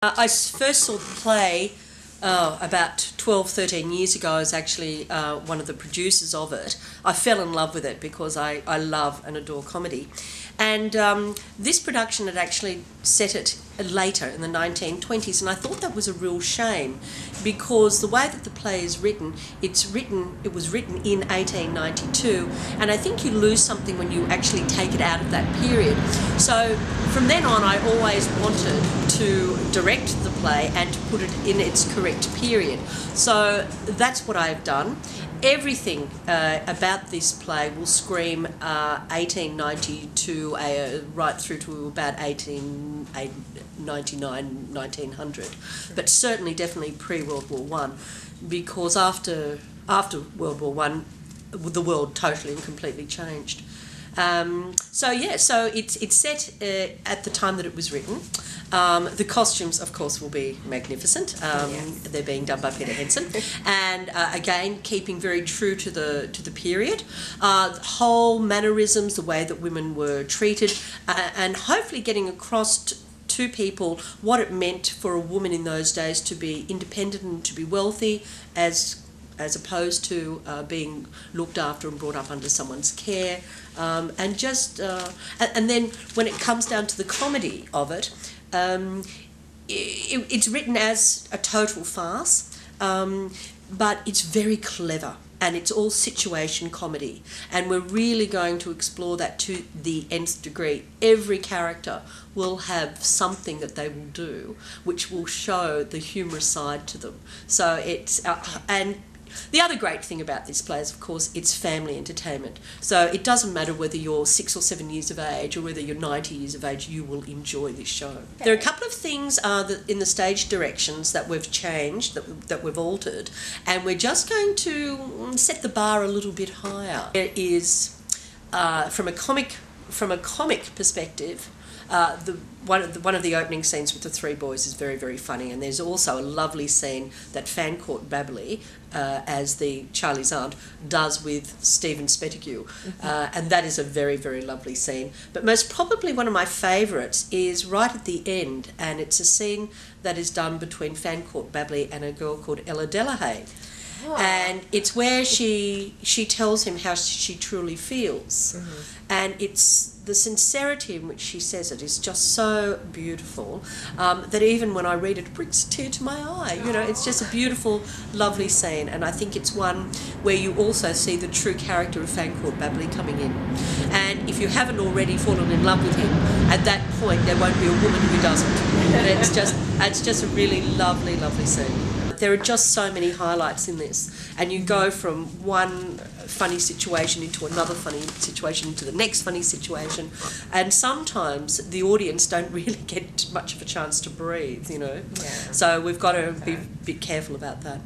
First saw the play about 12, 13 years ago. I was actually one of the producers of it. I fell in love with it because I love and adore comedy. And this production had actually set it later in the 1920s, and I thought that was a real shame because the way that the play is written, it was written in 1892, and I think you lose something when you actually take it out of that period. So from then on, I always wanted to direct the play and to put it in its correct period. So that's what I've done. Everything about this play will scream 1892 right through to about 1899, 1900, but certainly definitely pre-World War One, because after World War One, the world totally and completely changed. So it's set at the time that it was written. The costumes, of course, will be magnificent. Yes. They're being done by Peter Henson, and again, keeping very true to the period. The whole mannerisms, the way that women were treated, and hopefully getting across to people what it meant for a woman in those days to be independent and to be wealthy, as opposed to being looked after and brought up under someone's care, and then when it comes down to the comedy of it, it's written as a total farce, but it's very clever, and it's all situation comedy, and we're really going to explore that to the nth degree. Every character will have something that they will do which will show the humorous side to them. So it's and the other great thing about this play is, of course, it's family entertainment. So it doesn't matter whether you're 6 or 7 years of age or whether you're 90 years of age, you will enjoy this show. Okay. There are a couple of things in the stage directions that we've changed, that we've altered, and we're just going to set the bar a little bit higher. There is, from a comic perspective, one of the opening scenes with the three boys is very, very funny, and there's also a lovely scene that Fancourt Babley, as the Charley's aunt, does with Stephen Spettigue, and that is a very, very lovely scene. But most probably one of my favourites is right at the end, and it's a scene that is done between Fancourt Babley and a girl called Ella Delahaye. Oh. And it's where she tells him how she truly feels, and it's the sincerity in which she says it is just so beautiful that even when I read it, it brings a tear to my eye. You know, it's just a beautiful, lovely scene, and I think it's one where you also see the true character of Fancourt Babley coming in. And if you haven't already fallen in love with him, at that point there won't be a woman who doesn't. And it's just a really lovely, lovely scene. There are just so many highlights in this, and you go from one funny situation into another funny situation, into the next funny situation, and sometimes the audience don't really get much of a chance to breathe, you know. Yeah. So we've got to be a bit careful about that.